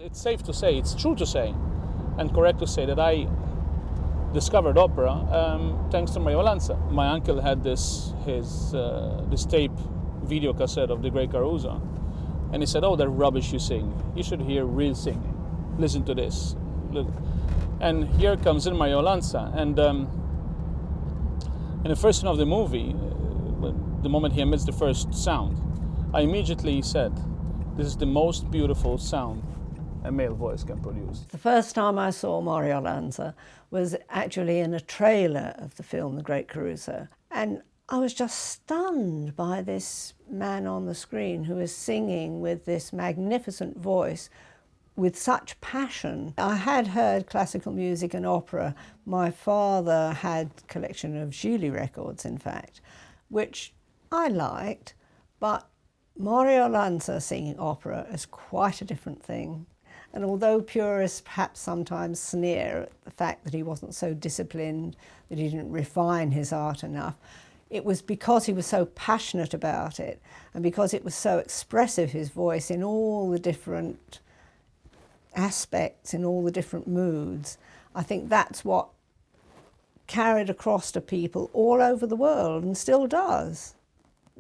It's safe to say, it's true to say, and correct to say that I discovered opera thanks to Mario Lanza. My uncle had this tape video cassette of the great Caruso, and he said, "Oh, that rubbish you sing. You should hear real singing. Listen to this." And here comes in Mario Lanza, and in the first scene of the movie, the moment he emits the first sound, I immediately said, "This is the most beautiful sound a male voice can produce." The first time I saw Mario Lanza was actually in a trailer of the film The Great Caruso, and I was just stunned by this man on the screen who was singing with this magnificent voice with such passion. I had heard classical music and opera. My father had a collection of Gigli records, in fact, which I liked, but Mario Lanza singing opera is quite a different thing. And although purists perhaps sometimes sneer at the fact that he wasn't so disciplined, that he didn't refine his art enough, it was because he was so passionate about it and because it was so expressive, his voice, in all the different aspects, in all the different moods. I think that's what carried across to people all over the world and still does.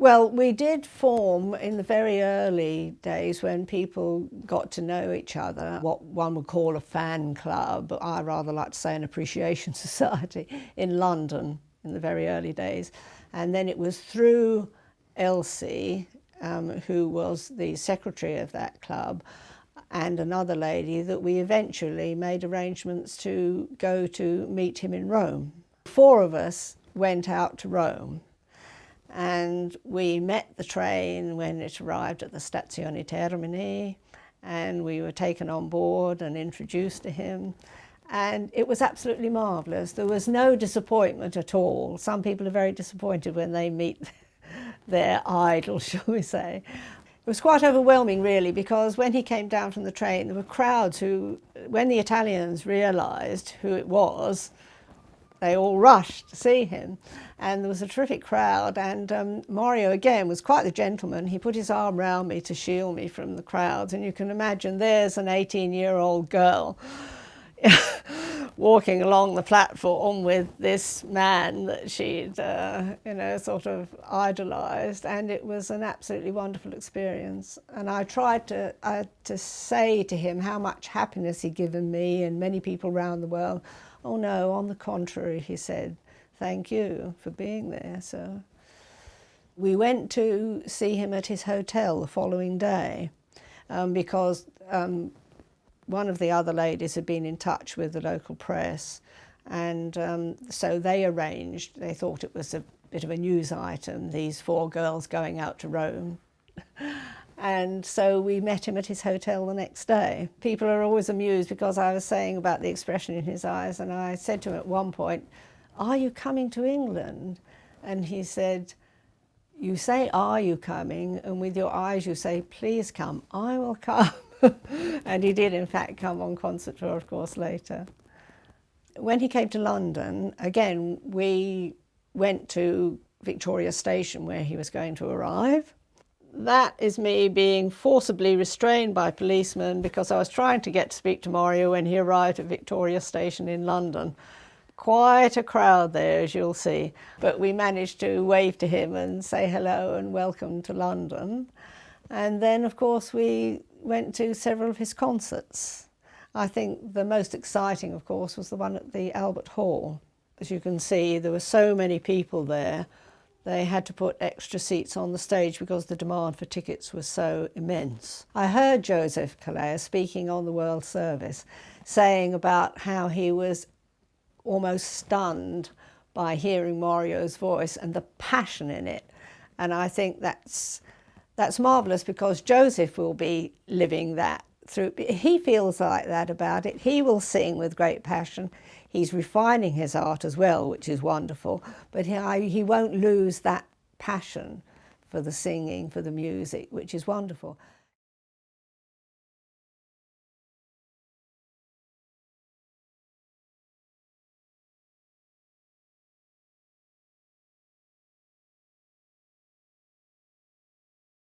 Well, we did form in the very early days when people got to know each other, what one would call a fan club, but I rather like to say an appreciation society, in London in the very early days. And then it was through Elsie, who was the secretary of that club, and another lady, that we eventually made arrangements to go to meet him in Rome. 4 of us went out to Rome, and we met the train when it arrived at the Stazione Termini, and we were taken on board and introduced to him. And it was absolutely marvellous. There was no disappointment at all. Some people are very disappointed when they meet their idol, shall we say. It was quite overwhelming, really, because when he came down from the train, there were crowds who, when the Italians realised who it was, they all rushed to see him. And there was a terrific crowd, and Mario, again, was quite the gentleman. He put his arm round me to shield me from the crowds, and you can imagine there's an 18-year-old girl walking along the platform with this man that she'd, sort of idolised, and it was an absolutely wonderful experience. And I tried to say to him how much happiness he'd given me and many people around the world. "Oh no, on the contrary," he said, "thank you for being there." So we went to see him at his hotel the following day because one of the other ladies had been in touch with the local press, and so they arranged, they thought it was a bit of a news item, these 4 girls going out to Rome. And so we met him at his hotel the next day. People are always amused because I was saying about the expression in his eyes, and I said to him at one point, "Are you coming to England?" And he said, "You say, 'Are you coming?' and with your eyes you say, 'Please come, I will come.'" And he did in fact come on concert tour, of course, later. When he came to London, again, we went to Victoria Station where he was going to arrive. That is me being forcibly restrained by policemen because I was trying to get to speak to Mario when he arrived at Victoria Station in London. Quite a crowd there, as you'll see, but we managed to wave to him and say hello and welcome to London. And then, of course, we went to several of his concerts. I think the most exciting, of course, was the one at the Albert Hall. As you can see, there were so many people there. They had to put extra seats on the stage because the demand for tickets was so immense. I heard Joseph Calleja speaking on the World Service, saying about how he was almost stunned by hearing Mario's voice and the passion in it. And I think that's marvellous because Joseph will be living that through. He feels like that about it. He will sing with great passion. He's refining his art as well, which is wonderful, but he won't lose that passion for the singing, for the music, which is wonderful.